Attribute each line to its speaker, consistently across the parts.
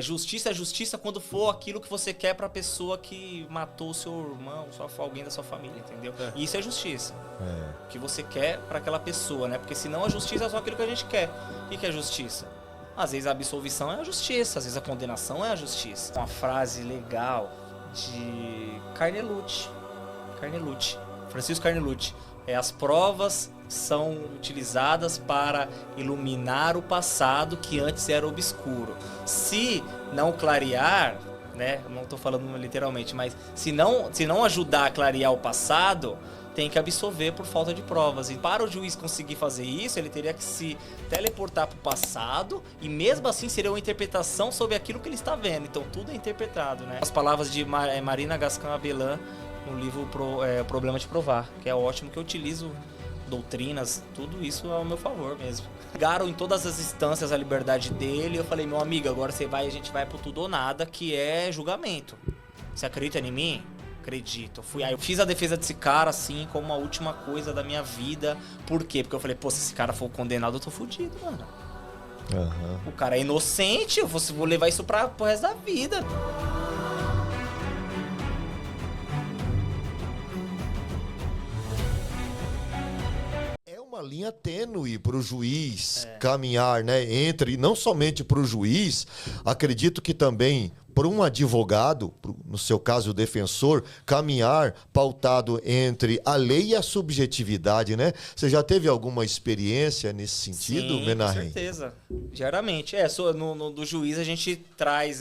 Speaker 1: Justiça é justiça quando for aquilo que você quer pra pessoa que matou o seu irmão, alguém da sua família, entendeu? E isso é justiça. O que você quer pra aquela pessoa, né? Porque senão a justiça é só aquilo que a gente quer. O que é justiça? Às vezes a absolvição é a justiça, às vezes a condenação é a justiça. Uma frase legal de Carnelucci, Francisco Carnelucci. As provas são utilizadas para iluminar o passado que antes era obscuro. Se não clarear, né, não estou falando literalmente, mas se não ajudar a clarear o passado, tem que absolver por falta de provas. E para o juiz conseguir fazer isso, ele teria que se teleportar para o passado e mesmo assim seria uma interpretação sobre aquilo que ele está vendo. Então tudo é interpretado, né? As palavras de Marina Gascão Abellan no livro O Problema de Provar, que é ótimo, que eu utilizo doutrinas, tudo isso ao meu favor mesmo. Negaram em todas as instâncias a liberdade dele. Eu falei, meu amigo, agora a gente vai pro tudo ou nada, que é julgamento. Você acredita em mim? Acredito. Aí eu fiz a defesa desse cara, assim, como uma última coisa da minha vida. Por quê? Porque eu falei, pô, se esse cara for condenado, eu tô fudido, mano. O cara é inocente, eu vou levar isso pro resto da vida.
Speaker 2: Uma linha tênue para o juiz caminhar, né? Não somente para o juiz, acredito que também para um advogado, no seu caso o defensor, caminhar pautado entre a lei e a subjetividade, né? Você já teve alguma experiência nesse sentido,
Speaker 1: Sim,
Speaker 2: Menahem?
Speaker 1: com certeza. Diariamente. Do juiz a gente traz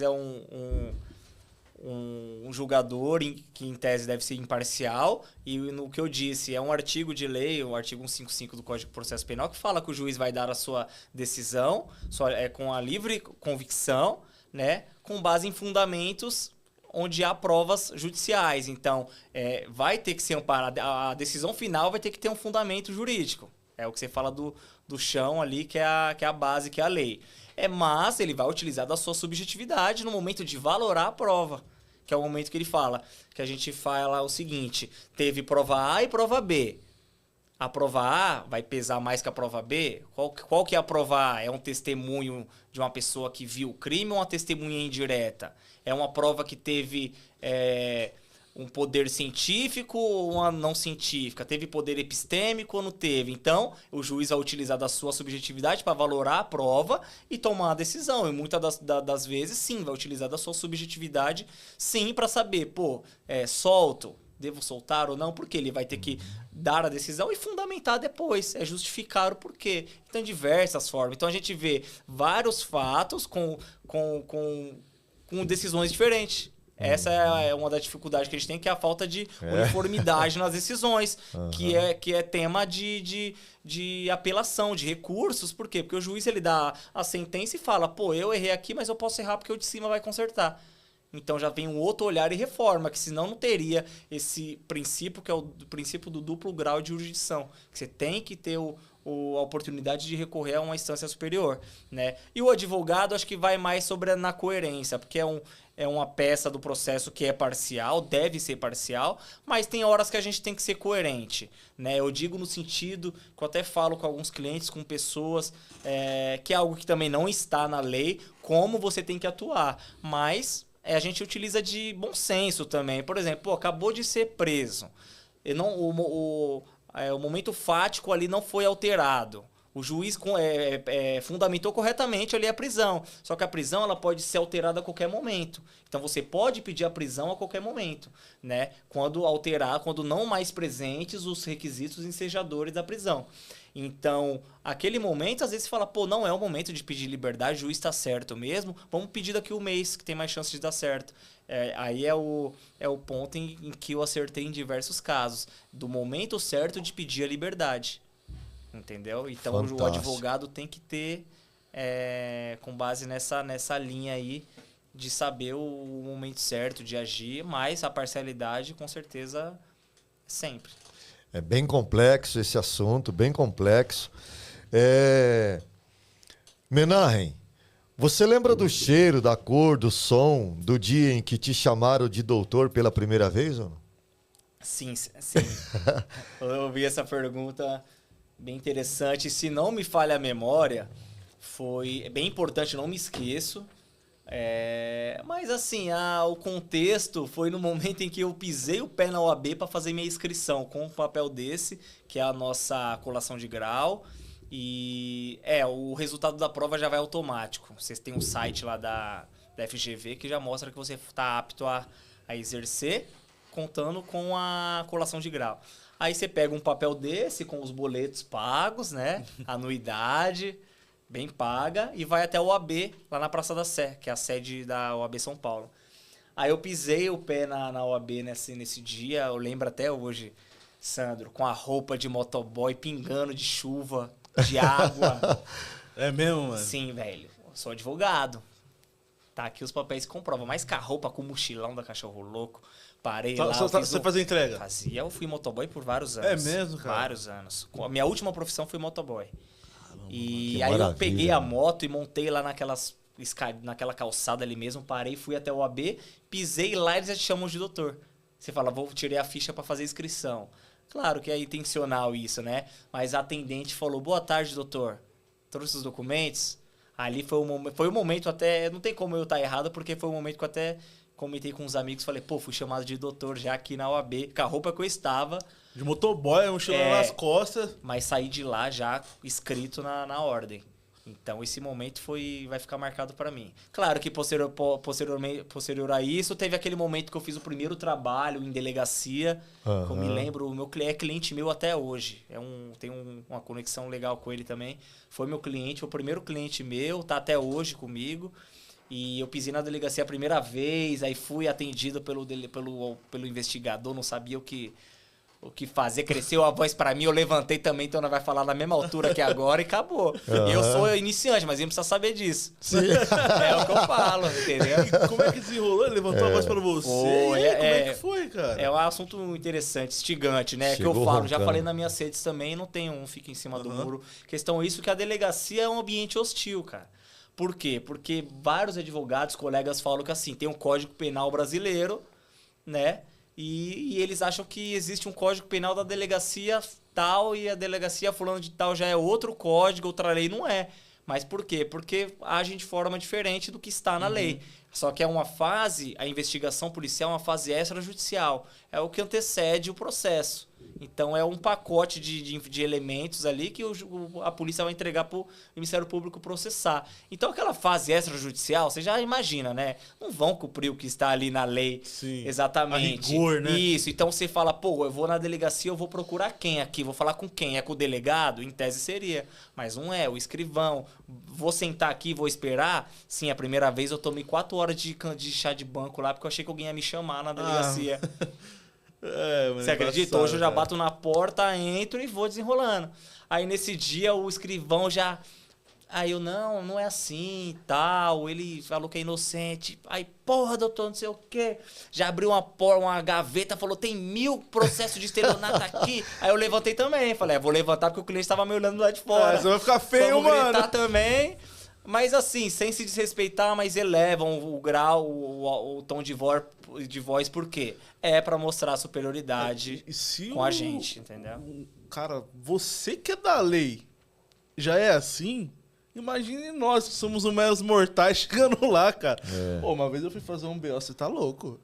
Speaker 1: um julgador que em tese deve ser imparcial, e no que eu disse, é um artigo de lei, o artigo 155 do Código de Processo Penal, que fala que o juiz vai dar a sua decisão com a livre convicção, né, com base em fundamentos onde há provas judiciais. Então, vai ter que ser amparada, a decisão final vai ter que ter um fundamento jurídico. É o que você fala do chão ali, que é a base, que é a lei. Mas ele vai utilizar da sua subjetividade no momento de valorar a prova, que é o momento que ele fala, que a gente fala o seguinte, teve prova A e prova B. A prova A vai pesar mais que a prova B? Qual que é a prova A? É um testemunho de uma pessoa que viu o crime ou uma testemunha indireta? É uma prova que teve um poder científico ou uma não científica? Teve poder epistêmico ou não teve? Então, o juiz vai utilizar da sua subjetividade para valorar a prova e tomar a decisão. E muitas das vezes, sim, vai utilizar da sua subjetividade, sim, para saber, solto, devo soltar ou não, porque ele vai ter que dar a decisão e fundamentar depois, justificar o porquê. Então, diversas formas. Então, a gente vê vários fatos com decisões diferentes. Essa é uma das dificuldades que a gente tem, que é a falta de uniformidade nas decisões, que é tema de apelação, de recursos. Por quê? Porque o juiz ele dá a sentença e fala, eu errei aqui, mas eu posso errar porque o de cima vai consertar. Então já vem um outro olhar e reforma, que senão não teria esse princípio, que é o princípio do duplo grau de jurisdição, que você tem que ter a oportunidade de recorrer a uma instância superior, né? E o advogado acho que vai mais na coerência, porque é uma peça do processo que é parcial, deve ser parcial, mas tem horas que a gente tem que ser coerente, né? Eu digo no sentido que eu até falo com alguns clientes, com pessoas, que é algo que também não está na lei, como você tem que atuar, mas a gente utiliza de bom senso também. Por exemplo, acabou de ser preso, o momento fático ali não foi alterado. O juiz fundamentou corretamente ali a prisão. Só que a prisão ela pode ser alterada a qualquer momento. Então você pode pedir a prisão a qualquer momento, né? Quando não mais presentes os requisitos ensejadores da prisão. Então, aquele momento, às vezes você fala, não é o momento de pedir liberdade, o juiz está certo mesmo, vamos pedir daqui um mês, que tem mais chance de dar certo. Aí é o ponto em que eu acertei em diversos casos, do momento certo de pedir a liberdade. Entendeu? Então,
Speaker 2: Fantástico.
Speaker 1: O advogado tem que ter, com base nessa linha aí, de saber o momento certo de agir, mas a parcialidade, com certeza, sempre.
Speaker 2: É bem complexo esse assunto, bem complexo. Menahem, você lembra do cheiro, da cor, do som, do dia em que te chamaram de doutor pela primeira vez ou não?
Speaker 1: Sim. Eu ouvi essa pergunta bem interessante. Se não me falha a memória, foi bem importante, não me esqueço. Mas assim, o contexto foi no momento em que eu pisei o pé na OAB para fazer minha inscrição com um papel desse, que é a nossa colação de grau. E o resultado da prova já vai automático. Vocês têm um site lá da FGV que já mostra que você está apto a exercer, contando com a colação de grau. Aí você pega um papel desse com os boletos pagos, né? Anuidade, bem paga, e vai até a OAB, lá na Praça da Sé, que é a sede da OAB São Paulo. Aí eu pisei o pé na OAB nesse dia, eu lembro até hoje, Sandro, com a roupa de motoboy pingando de chuva, de água.
Speaker 3: É mesmo, mano?
Speaker 1: Sim, velho. Eu sou advogado. Tá aqui os papéis que comprovam. Mas com a roupa, com o mochilão da Cachorro Louco. Parei lá.
Speaker 3: Você fazia entrega?
Speaker 1: Fazia. Eu fui motoboy por vários anos.
Speaker 3: É mesmo, cara?
Speaker 1: Vários anos. A minha última profissão foi motoboy.
Speaker 2: Caramba,
Speaker 1: e aí eu peguei a moto e montei lá naquela calçada ali mesmo. Parei, fui até o AB. Pisei lá e eles já te chamam de doutor. Você fala, tirei a ficha para fazer inscrição. Claro que é intencional isso, né? Mas a atendente falou, boa tarde, doutor. Trouxe os documentos? Ali foi o momento até... Não tem como eu estar errado, porque foi o momento que eu até comentei com uns amigos. Falei, fui chamado de doutor já aqui na OAB, com a roupa que eu estava.
Speaker 3: De motoboy, mochilão nas costas.
Speaker 1: Mas saí de lá já escrito na ordem. Então esse momento vai ficar marcado para mim. Claro que posterior a isso, teve aquele momento que eu fiz o primeiro trabalho em delegacia. Eu me lembro, o meu cliente meu até hoje. Tenho uma conexão legal com ele também. Foi meu cliente, o primeiro cliente meu, tá até hoje comigo. E eu pisei na delegacia a primeira vez, aí fui atendido pelo investigador, não sabia o que fazer, cresceu a voz pra mim, eu levantei também, então nós vai falar na mesma altura que agora e acabou. Eu sou iniciante, mas ele precisa saber disso.
Speaker 2: Sim.
Speaker 1: É o que eu falo, entendeu?
Speaker 3: E como é que desenrolou? Ele levantou a voz pra você? Como é que foi, cara?
Speaker 1: É um assunto interessante, instigante, né? Chegou que eu falo, roncando. Já falei nas minhas redes também, não tem fica em cima do muro. Questão isso que a delegacia é um ambiente hostil, cara. Por quê? Porque vários advogados, colegas falam que assim, tem um Código Penal brasileiro, né? E eles acham que existe um Código Penal da delegacia tal e a delegacia fulano de tal já é outro código, outra lei. Não é. Mas por quê? Porque agem de forma diferente do que está na lei. Só que é uma fase, a investigação policial é uma fase extrajudicial. É o que antecede o processo. Então é um pacote de elementos ali que a polícia vai entregar para o Ministério Público processar. Então aquela fase extrajudicial, você já imagina, né? Não vão cumprir o que está ali na lei.
Speaker 3: Sim.
Speaker 1: Exatamente.
Speaker 3: A rigor, né?
Speaker 1: Isso. Então você fala, eu vou na delegacia, eu vou procurar quem aqui? Vou falar com quem? É com o delegado? Em tese seria. Mas não é, o escrivão. Vou sentar aqui, vou esperar? Sim, a primeira vez eu tomei 4 horas de chá de banco lá, porque eu achei que alguém ia me chamar na delegacia. Você acredita? Hoje eu já bato na porta, entro e vou desenrolando. Aí nesse dia o escrivão já... Aí eu, não é assim e tal. Ele falou que é inocente. Aí, porra, doutor, não sei o quê. Já abriu uma gaveta, falou, tem 1000 processos de estelionato aqui. Aí eu levantei também. Falei, vou levantar porque o cliente estava me olhando lá de fora.
Speaker 3: Você vai ficar feio,
Speaker 1: vamos
Speaker 3: mano.
Speaker 1: Gritar também. Mas assim, sem se desrespeitar, mas elevam o grau, o tom de voz, por quê? É pra mostrar a superioridade com a gente, entendeu?
Speaker 3: Cara, você que é da lei já é assim, imagine nós que somos os meros mortais chegando lá, cara. Uma vez eu fui fazer um BO, você tá louco?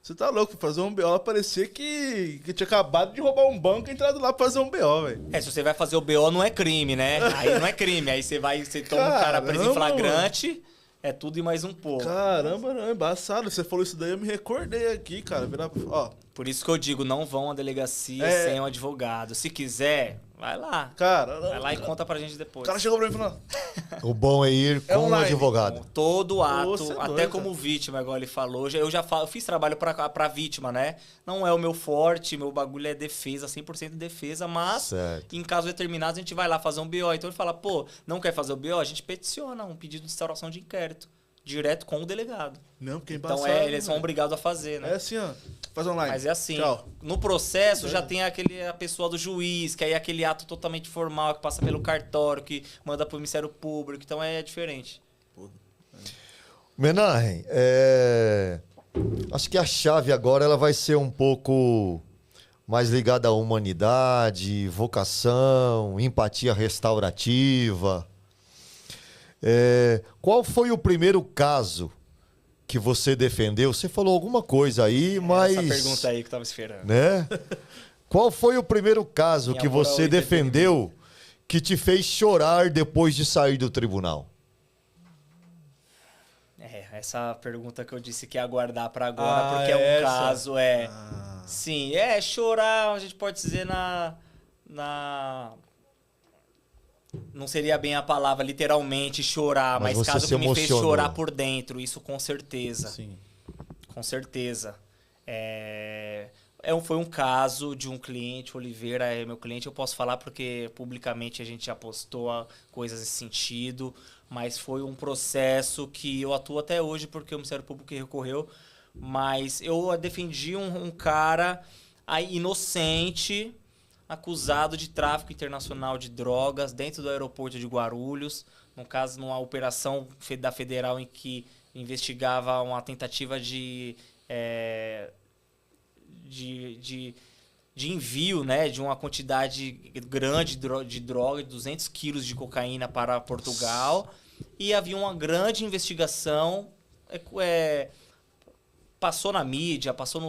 Speaker 3: Você tá louco, fui fazer um BO, parecia que tinha acabado de roubar um banco e entrado lá pra fazer um BO, velho.
Speaker 1: Se você vai fazer o BO não é crime, né? Aí não é crime, aí você toma um cara preso em flagrante, é tudo e mais um pouco.
Speaker 3: Caramba, não, embaçado. Você falou isso daí, eu me recordei aqui, cara.
Speaker 1: Por isso que eu digo, não vão à delegacia sem um advogado. Se quiser, vai lá.
Speaker 3: Cara,
Speaker 1: vai lá e conta pra gente depois.
Speaker 3: O cara chegou pra mim e falou...
Speaker 2: O bom é ir com um advogado.
Speaker 1: Todo ato, até como vítima, igual ele falou. Eu fiz trabalho pra vítima, né? Não é o meu forte, meu bagulho é defesa, 100% defesa, mas em casos determinados a gente vai lá fazer um BO. Então ele fala, não quer fazer o BO? A gente peticiona um pedido de instauração de inquérito. Direto com o delegado.
Speaker 3: Não, porque é embaçado.
Speaker 1: Então eles são obrigados a fazer, né?
Speaker 3: É assim, ó. Faz online.
Speaker 1: Mas é assim.
Speaker 3: Tchau.
Speaker 1: No processo já tem a pessoa do juiz, que aí é aquele ato totalmente formal, que passa pelo cartório, que manda pro Ministério Público. Então é diferente.
Speaker 2: Menahem, acho que a chave agora ela vai ser um pouco mais ligada à humanidade, vocação, empatia restaurativa. Qual foi o primeiro caso que você defendeu? Você falou alguma coisa aí, mas...
Speaker 1: Essa pergunta aí que eu tava esperando.
Speaker 2: Né? Qual foi o primeiro caso que você defendeu que te fez chorar depois de sair do tribunal?
Speaker 1: Essa pergunta que eu disse que ia aguardar pra agora, porque é um caso, Sim, chorar, a gente pode dizer não seria bem a palavra literalmente chorar, mas caso que me fez chorar por dentro, isso com certeza.
Speaker 3: Sim.
Speaker 1: Com certeza. Foi um caso de um cliente, Oliveira é meu cliente, eu posso falar porque publicamente a gente já postou coisas nesse sentido, mas foi um processo que eu atuo até hoje porque o Ministério Público recorreu, mas eu defendi um cara inocente, acusado de tráfico internacional de drogas dentro do aeroporto de Guarulhos, no caso numa operação da Federal em que investigava uma tentativa de envio, né, de uma quantidade grande de droga, 200 quilos de cocaína para Portugal. E havia uma grande investigação, passou na mídia, passou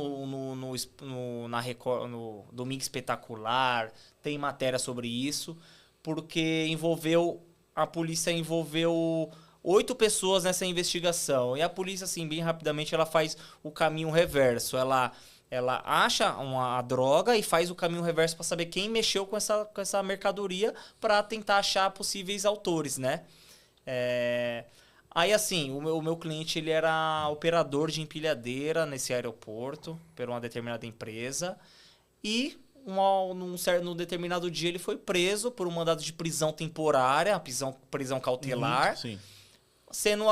Speaker 1: na Record, no Domingo Espetacular, tem matéria sobre isso, porque a polícia envolveu 8 pessoas nessa investigação. E a polícia, assim, bem rapidamente, ela faz o caminho reverso. Ela acha a droga e faz o caminho reverso para saber quem mexeu com essa mercadoria para tentar achar possíveis autores, né? Aí, assim, o meu cliente, ele era operador de empilhadeira nesse aeroporto, por uma determinada empresa, e num determinado dia ele foi preso por um mandado de prisão temporária, prisão cautelar, sendo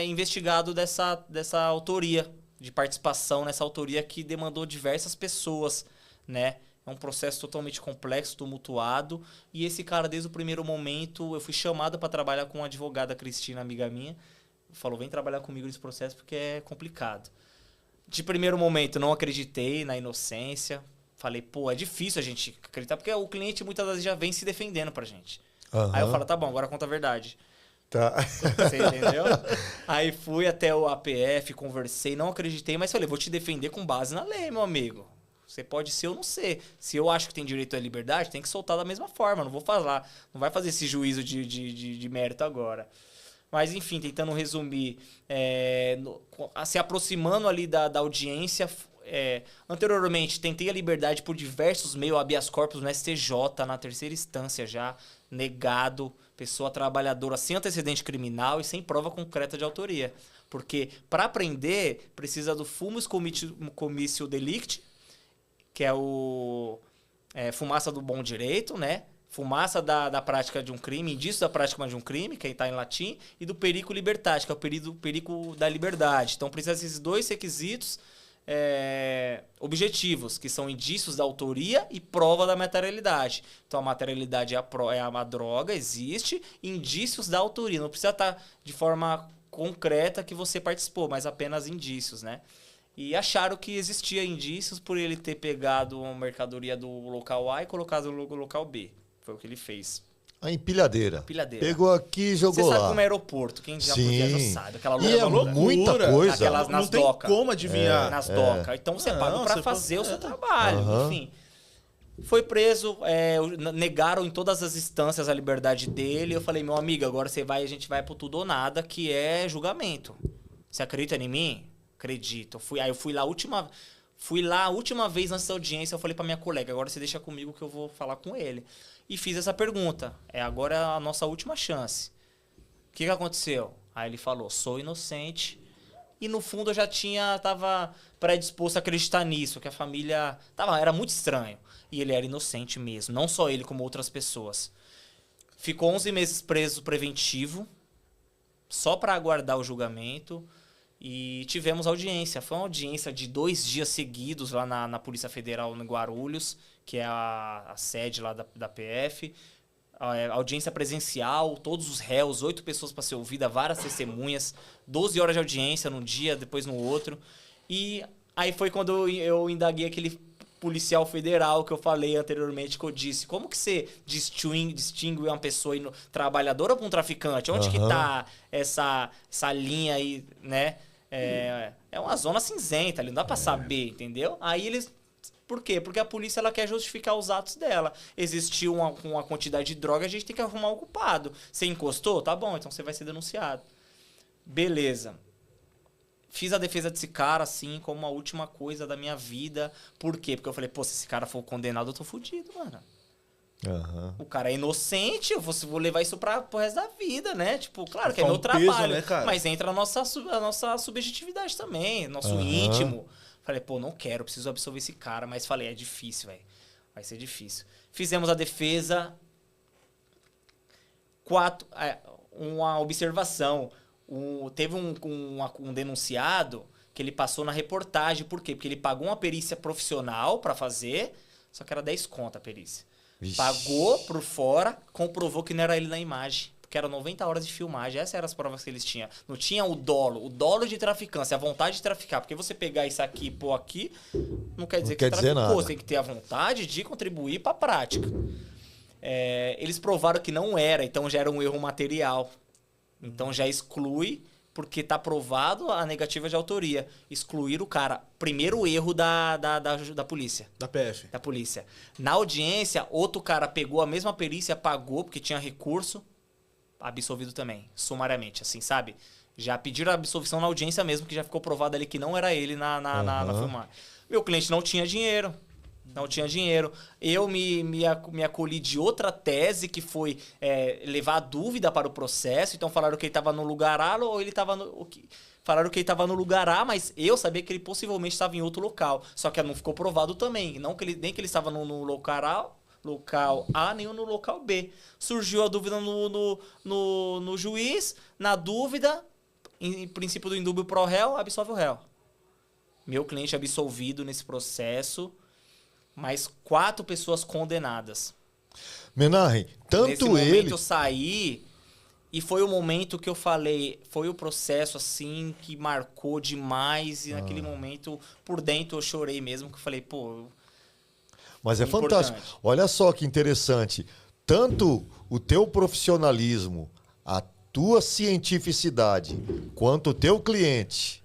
Speaker 1: investigado dessa autoria, de participação nessa autoria que demandou diversas pessoas, né? É um processo totalmente complexo, tumultuado. E esse cara, desde o primeiro momento, eu fui chamado para trabalhar com uma advogada, Cristina, amiga minha. Falou, vem trabalhar comigo nesse processo porque é complicado. De primeiro momento, não acreditei na inocência. Falei, é difícil a gente acreditar, porque o cliente muitas vezes já vem se defendendo pra gente. Uhum. Aí eu falo, tá bom, agora conta a verdade.
Speaker 2: Tá.
Speaker 1: Você entendeu? Aí fui até o APF, conversei, não acreditei, mas falei, vou te defender com base na lei, meu amigo. Você pode ser ou não ser. Se eu acho que tem direito à liberdade, tem que soltar da mesma forma. Não vou falar, não vai fazer esse juízo de mérito agora. Mas, enfim, tentando resumir, se aproximando ali da audiência, anteriormente tentei a liberdade por diversos meios, habeas corpus no STJ, na terceira instância já, negado, pessoa trabalhadora sem antecedente criminal e sem prova concreta de autoria. Porque para prender, precisa do fumus comissio delicti, que é fumaça do bom direito, né? Fumaça da prática de um crime, indício da prática de um crime, que está em latim, e do perico libertate, que é o perico da liberdade. Então precisa desses 2 requisitos objetivos, que são indícios da autoria e prova da materialidade. Então a materialidade é a droga, existe, indícios da autoria. Não precisa estar de forma concreta que você participou, mas apenas indícios, né? E acharam que existia indícios por ele ter pegado uma mercadoria do local A e colocado no local B. Foi o que ele fez.
Speaker 2: A empilhadeira. Pegou aqui e jogou lá.
Speaker 1: Você sabe como é aeroporto. Quem já viajou sabe. Aquela
Speaker 2: loucura. Muita coisa.
Speaker 1: Aquelas nas docas.
Speaker 3: Não tem como adivinhar.
Speaker 1: Nas docas. Então você paga para fazer o seu trabalho. Enfim. Foi preso. Negaram em todas as instâncias a liberdade dele. Eu falei, meu amigo, agora a gente vai pro tudo ou nada, que é julgamento. Você acredita em mim? Acredito. Eu fui lá a última vez nessa audiência, eu falei pra minha colega, agora você deixa comigo que eu vou falar com ele. E fiz essa pergunta. Agora é a nossa última chance. O que aconteceu? Aí ele falou, sou inocente. E no fundo eu já tava predisposto a acreditar nisso, que a família era muito estranho. E ele era inocente mesmo, não só ele, como outras pessoas. Ficou 11 meses preso preventivo, só para aguardar o julgamento. E tivemos audiência. Foi uma audiência de 2 dias seguidos lá na Polícia Federal em Guarulhos, que é a sede lá da PF. Audiência presencial, todos os réus, 8 pessoas para ser ouvida, várias testemunhas, 12 horas de audiência num dia, depois no outro. E aí foi quando eu indaguei aquele policial federal que eu falei anteriormente, que eu disse, como que você distingue uma pessoa trabalhadora para um traficante? Onde que tá essa linha aí, né? É uma zona cinzenta, ali não dá pra saber, entendeu? Aí eles... Por quê? Porque a polícia ela quer justificar os atos dela. Existiu uma quantidade de droga, a gente tem que arrumar o culpado. Você encostou? Tá bom, então você vai ser denunciado. Beleza. Fiz a defesa desse cara, assim, como a última coisa da minha vida. Por quê? Porque eu falei, pô, se esse cara for condenado, eu tô fudido, mano.
Speaker 2: Uhum.
Speaker 1: O cara é inocente, eu vou levar isso pro resto da vida, né? Tipo, claro que é
Speaker 3: Ficar
Speaker 1: meu
Speaker 3: um peso,
Speaker 1: trabalho,
Speaker 3: né, cara?
Speaker 1: mas entra a nossa subjetividade também, nosso íntimo. Falei, pô, não quero, preciso absolver esse cara, mas falei, é difícil, velho. Vai ser difícil. Fizemos a defesa. Uma observação. Teve um denunciado que ele passou na reportagem. Por quê? Porque ele pagou uma perícia profissional pra fazer, só que era 10 conto a perícia.
Speaker 2: Vixe.
Speaker 1: Pagou por fora, comprovou que não era ele na imagem. Porque eram 90 horas de filmagem. Essas eram as provas que eles tinham. Não tinha o dolo de traficância, a vontade de traficar. Porque você pegar isso aqui e pôr aqui, não quer dizer que traficou.
Speaker 2: Nada.
Speaker 1: Você tem que ter a vontade de contribuir para a prática. Eles provaram que não era, então já era um erro material. Então já exclui, porque está provado a negativa de autoria. Excluir o cara. Primeiro erro da polícia.
Speaker 3: Da PF.
Speaker 1: Da polícia. Na audiência, outro cara pegou a mesma perícia, pagou, porque tinha recurso. Absolvido também, sumariamente, assim, sabe? Já pediram a absolvição na audiência mesmo, que já ficou provado ali que não era ele na filmagem. Meu cliente não tinha dinheiro. Não tinha dinheiro. Eu me acolhi de outra tese, que foi levar a dúvida para o processo. Então falaram que ele estava no lugar A ou ele estava no... Falaram que ele estava no lugar A, mas eu sabia que ele possivelmente estava em outro local. Só que não ficou provado também. Nem que ele estava no local A, nem no local B. Surgiu a dúvida no juiz. Na dúvida, em princípio do indúbio pro réu, absolve o réu. Meu cliente absolvido nesse processo, mais 4 pessoas condenadas.
Speaker 2: Menarre, tanto
Speaker 1: nesse momento
Speaker 2: ele...
Speaker 1: eu saí e foi o momento que eu falei, foi o processo assim que marcou demais e naquele momento, por dentro eu chorei mesmo, que eu falei, pô...
Speaker 2: Mas é fantástico. Olha só que interessante. Tanto o teu profissionalismo, a tua cientificidade, quanto o teu cliente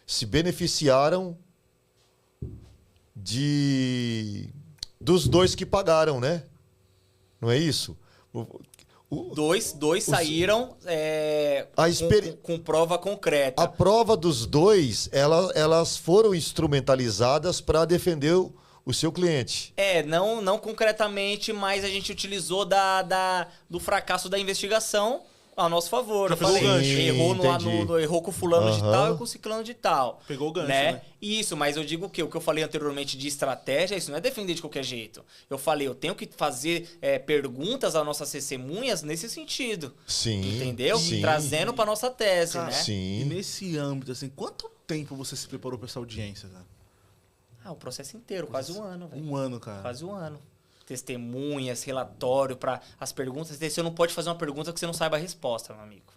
Speaker 2: se beneficiaram dos dois que pagaram, né? Não é isso?
Speaker 1: Dois saíram com prova concreta.
Speaker 2: A prova dos dois, elas foram instrumentalizadas para defender o seu cliente.
Speaker 1: Não concretamente, mas a gente utilizou do fracasso da investigação a nosso favor.
Speaker 3: Já pegou o gancho.
Speaker 1: Errou com fulano de tal e com ciclano de tal.
Speaker 3: Pegou o gancho, né?
Speaker 1: Isso, mas eu digo o que eu falei anteriormente de estratégia, isso não é defender de qualquer jeito. Eu falei, eu tenho que fazer perguntas às nossas testemunhas nesse sentido.
Speaker 2: Sim.
Speaker 1: Entendeu?
Speaker 2: Sim.
Speaker 1: Trazendo para nossa tese,
Speaker 3: Cara,
Speaker 1: né?
Speaker 2: Sim.
Speaker 3: E nesse âmbito, assim, quanto tempo você se preparou para essa audiência, cara?
Speaker 1: O processo inteiro, quase um ano, velho.
Speaker 3: Um ano, cara.
Speaker 1: Quase um ano. Testemunhas, relatório para as perguntas. Você não pode fazer uma pergunta que você não saiba a resposta, meu amigo.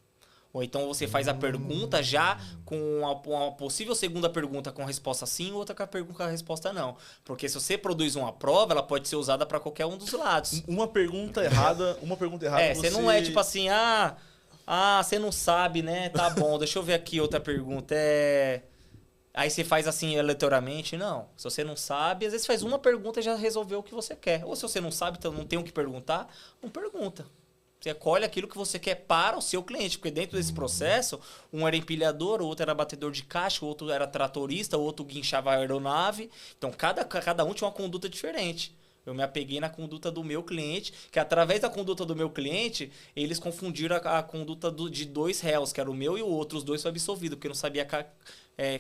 Speaker 1: Ou então você faz a pergunta já com uma possível segunda pergunta com resposta sim, outra com a resposta não. Porque se você produz uma prova, ela pode ser usada para qualquer um dos lados.
Speaker 3: Uma pergunta errada,
Speaker 1: você não é tipo assim, você não sabe, né? Tá bom, deixa eu ver aqui outra pergunta. Aí você faz assim aleatoriamente? Não. Se você não sabe, às vezes faz uma pergunta e já resolveu o que você quer. Ou se você não sabe, então não tem o que perguntar, não pergunta. Você colhe aquilo que você quer para o seu cliente. Porque dentro desse processo, um era empilhador, o outro era batedor de caixa, o outro era tratorista, o outro guinchava a aeronave. Então cada um tinha uma conduta diferente. Eu me apeguei na conduta do meu cliente, que através da conduta do meu cliente, eles confundiram a conduta de 2 réus, que era o meu e o outro. Os 2 foram absolvidos, porque não sabia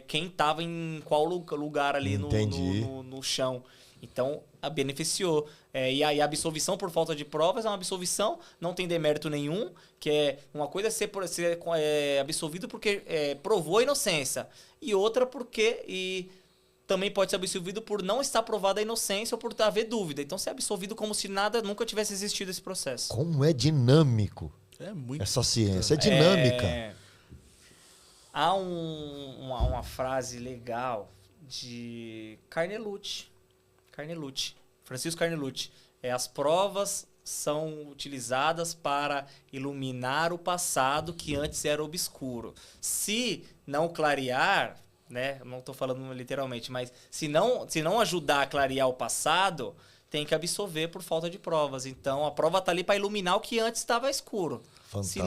Speaker 1: quem estava em qual lugar ali no chão. Então, beneficiou. E aí a absolvição por falta de provas é uma absolvição, não tem demérito nenhum, que é uma coisa ser absolvido porque provou a inocência, e outra porque... também pode ser absolvido por não estar provada a inocência ou por haver dúvida. Então, ser absolvido como se nada nunca tivesse existido esse processo.
Speaker 2: Como é dinâmico essa ciência. É dinâmica.
Speaker 1: Há uma frase legal de Carnelucci. Francisco Carnelucci. As provas são utilizadas para iluminar o passado que antes era obscuro. Se não clarear, né, não estou falando literalmente, mas se não ajudar a clarear o passado, tem que absolver por falta de provas. Então, a prova está ali para iluminar o que antes estava escuro.
Speaker 2: Fantástico.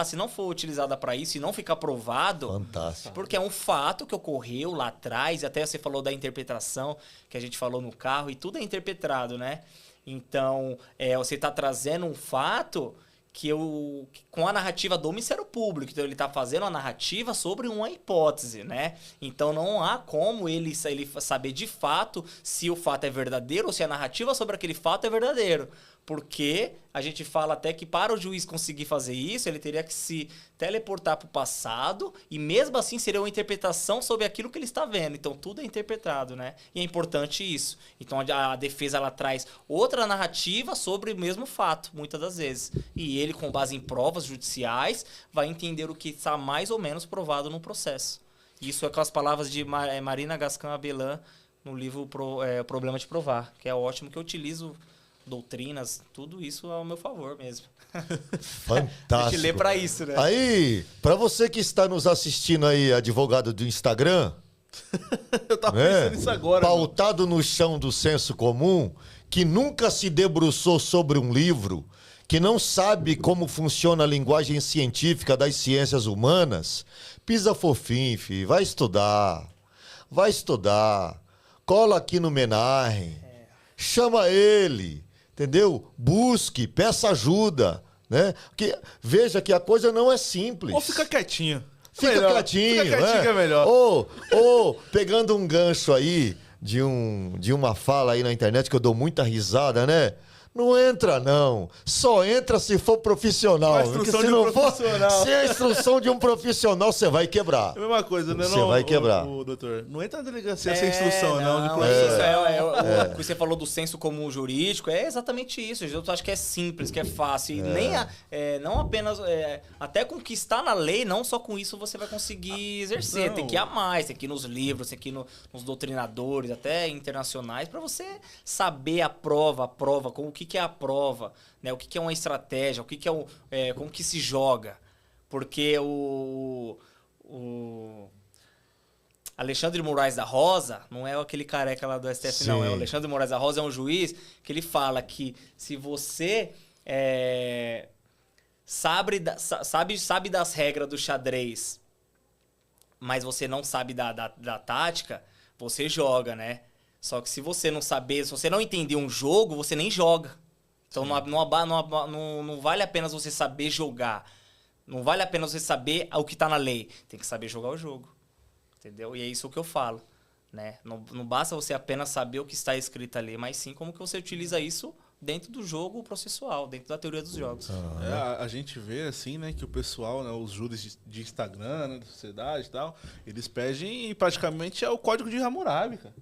Speaker 1: Se não for utilizada para isso, se não ficar provado,
Speaker 2: Fantástico.
Speaker 1: porque é um fato que ocorreu lá atrás, até você falou da interpretação que a gente falou no carro, e tudo é interpretado, né? Então, você está trazendo um fato com a narrativa do Ministério Público. Então, ele está fazendo a narrativa sobre uma hipótese, né? Então, não há como ele saber de fato se o fato é verdadeiro ou se a narrativa sobre aquele fato é verdadeiro. Porque a gente fala até que para o juiz conseguir fazer isso, ele teria que se teleportar para o passado e mesmo assim seria uma interpretação sobre aquilo que ele está vendo. Então tudo é interpretado, né? E é importante isso. Então a defesa ela traz outra narrativa sobre o mesmo fato, muitas das vezes. E ele, com base em provas judiciais, vai entender o que está mais ou menos provado no processo. Isso é com as palavras de Marina Gascão Abelã no livro Problema de Provar, que é ótimo, que eu utilizo doutrinas, tudo isso ao meu favor mesmo.
Speaker 2: Fantástico.
Speaker 1: A gente lê pra isso, né?
Speaker 2: Aí, pra você que está nos assistindo aí, advogado do Instagram,
Speaker 3: eu tava pensando nisso agora.
Speaker 2: pautado no chão do senso comum, que nunca se debruçou sobre um livro, que não sabe como funciona a linguagem científica das ciências humanas, pisa fofinho, filho, vai estudar. Vai estudar. Cola aqui no Menarre. Chama ele. Entendeu? Busque, peça ajuda, né? Porque veja que a coisa não é simples.
Speaker 3: Ou fica quietinho.
Speaker 2: Fica
Speaker 3: melhor.
Speaker 2: quietinho,
Speaker 3: Fica quietinho
Speaker 2: né?
Speaker 3: que é melhor.
Speaker 2: Ou pegando um gancho aí de uma fala aí na internet que eu dou muita risada, né? Não entra, não. Só entra se for profissional. Porque se não for, se é a instrução de um profissional, você vai quebrar.
Speaker 3: É a mesma coisa, né?
Speaker 2: Você vai quebrar.
Speaker 3: Doutor, não entra na delegacia sem instrução, não. De
Speaker 1: o que você falou do senso comum jurídico é exatamente isso. Eu acho que é simples, que é fácil. E não apenas... até com o que está na lei, não só com isso você vai conseguir exercer.
Speaker 3: Não.
Speaker 1: Tem que ir a mais, tem que ir nos livros, tem que ir nos doutrinadores, até internacionais, para você saber a prova, com o que é a prova, né? O que é uma estratégia, como que se joga. Porque o Alexandre Moraes da Rosa, não é aquele careca lá do STF,
Speaker 2: Sim.
Speaker 1: não. É o Alexandre Moraes da Rosa, é um juiz que ele fala que se você sabe das regras do xadrez, mas você não sabe da tática, você joga, né? Só que se você não saber, se você não entender um jogo, você nem joga. Então não vale a pena você saber jogar. Não vale a pena você saber o que está na lei. Tem que saber jogar o jogo. Entendeu? E é isso que eu falo. Né? Não basta você apenas saber o que está escrito ali, mas sim como que você utiliza isso dentro do jogo processual, dentro da teoria dos jogos.
Speaker 3: A gente vê assim, né, que o pessoal, né, os júris de Instagram, né, da sociedade e tal, eles pedem praticamente o código de Hammurabi, cara.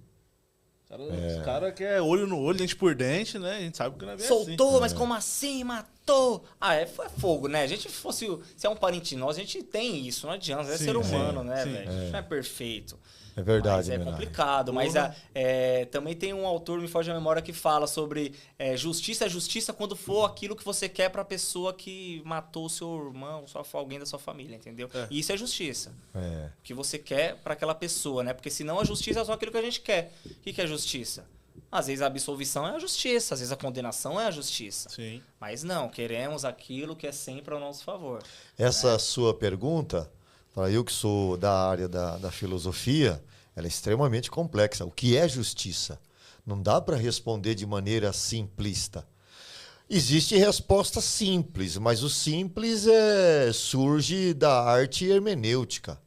Speaker 3: Os caras querem olho no olho, dente por dente, né? A gente sabe que não é bem
Speaker 1: Soltou,
Speaker 3: assim.
Speaker 1: mas como assim? Matou? Foi fogo, né? A gente se é um parente nosso, a gente tem isso, não adianta. É ser humano, né, velho? A gente não é perfeito.
Speaker 2: É verdade,
Speaker 1: mas é complicado. Mas também tem um autor, me foge a memória, que fala sobre justiça é justiça quando for aquilo que você quer pra pessoa que matou o seu irmão, alguém da sua família, entendeu? E isso é justiça. O que você quer pra aquela pessoa, né? Porque senão a justiça é só aquilo que a gente quer. O que é justiça? Às vezes a absolvição é a justiça, às vezes a condenação é a justiça.
Speaker 3: Sim.
Speaker 1: Mas não, queremos aquilo que é sempre ao nosso favor.
Speaker 2: Essa sua pergunta, para eu que sou da área da filosofia, ela é extremamente complexa. O que é justiça? Não dá para responder de maneira simplista. Existe resposta simples, mas o simples surge da arte hermenêutica.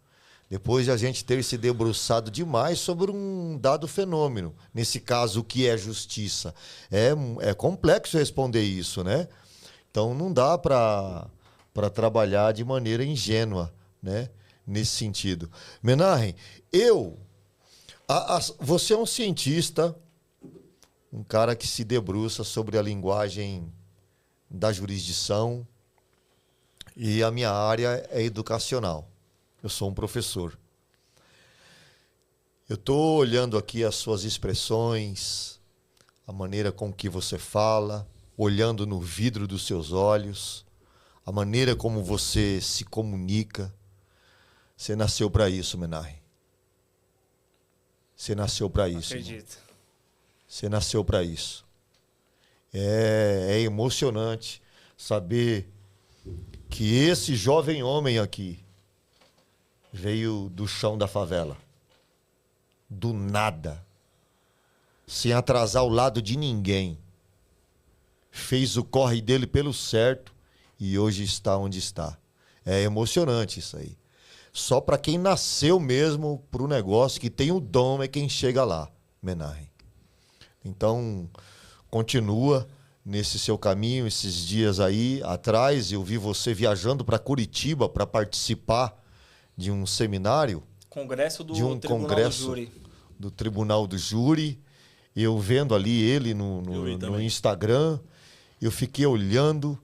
Speaker 2: Depois de a gente ter se debruçado demais sobre um dado fenômeno. Nesse caso, o que é justiça? É complexo responder isso, né? Então, não dá para trabalhar de maneira ingênua, né? Nesse sentido. Menarre, você é um cientista, um cara que se debruça sobre a linguagem da jurisdição, e a minha área é educacional. Eu sou um professor. Eu estou olhando aqui as suas expressões, a maneira com que você fala, olhando no vidro dos seus olhos, a maneira como você se comunica. Você nasceu para isso, Menahem. Você nasceu para isso.
Speaker 1: Acredito.
Speaker 2: Você nasceu para isso. É emocionante saber que esse jovem homem aqui veio do chão da favela. Do nada. Sem atrasar o lado de ninguém. Fez o corre dele pelo certo e hoje está onde está. É emocionante isso aí. Só para quem nasceu mesmo pro negócio, que tem o dom, é quem chega lá, Menahem. Então, continua nesse seu caminho. Esses dias aí atrás, eu vi você viajando para Curitiba para participar de um seminário.
Speaker 1: Congresso do
Speaker 2: Tribunal
Speaker 1: do Júri.
Speaker 2: Do Tribunal do Júri. Eu vendo ali ele no Instagram, eu fiquei olhando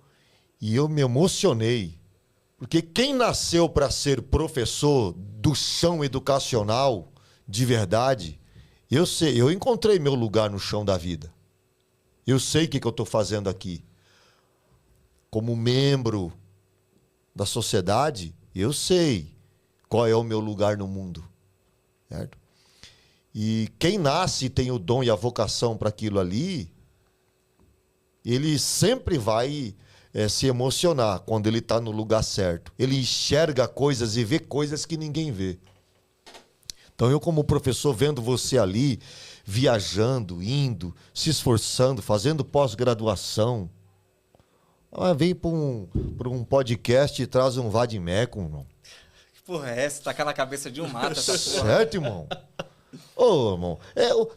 Speaker 2: e eu me emocionei. Porque quem nasceu para ser professor do chão educacional, de verdade, eu sei, eu encontrei meu lugar no chão da vida. Eu sei o que eu estou fazendo aqui. Como membro da sociedade, eu sei qual é o meu lugar no mundo. Certo? E quem nasce e tem o dom e a vocação para aquilo ali, ele sempre vai se emocionar quando ele está no lugar certo. Ele enxerga coisas e vê coisas que ninguém vê. Então eu, como professor, vendo você ali, viajando, indo, se esforçando, fazendo pós-graduação, vem para um podcast e traz um vadimeco, irmão.
Speaker 1: Que porra é essa? Tacar na cabeça de um mato essa porra.
Speaker 2: Certo, irmão? Ô, irmão,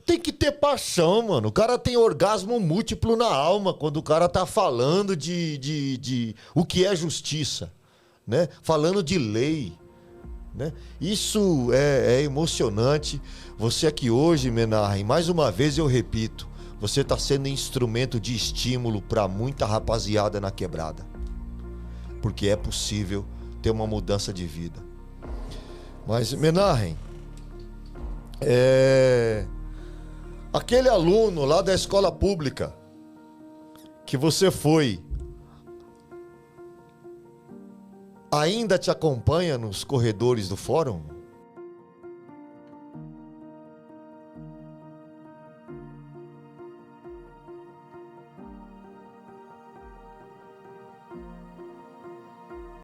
Speaker 2: tem que ter paixão, mano. O cara tem orgasmo múltiplo na alma quando o cara tá falando de o que é justiça, né? Falando de lei, né? Isso é emocionante. Você aqui hoje, Menahem, mais uma vez eu repito, você tá sendo instrumento de estímulo para muita rapaziada na quebrada. Porque é possível ter uma mudança de vida. Mas, Menahem, aquele aluno lá da escola pública que você foi, ainda te acompanha nos corredores do fórum?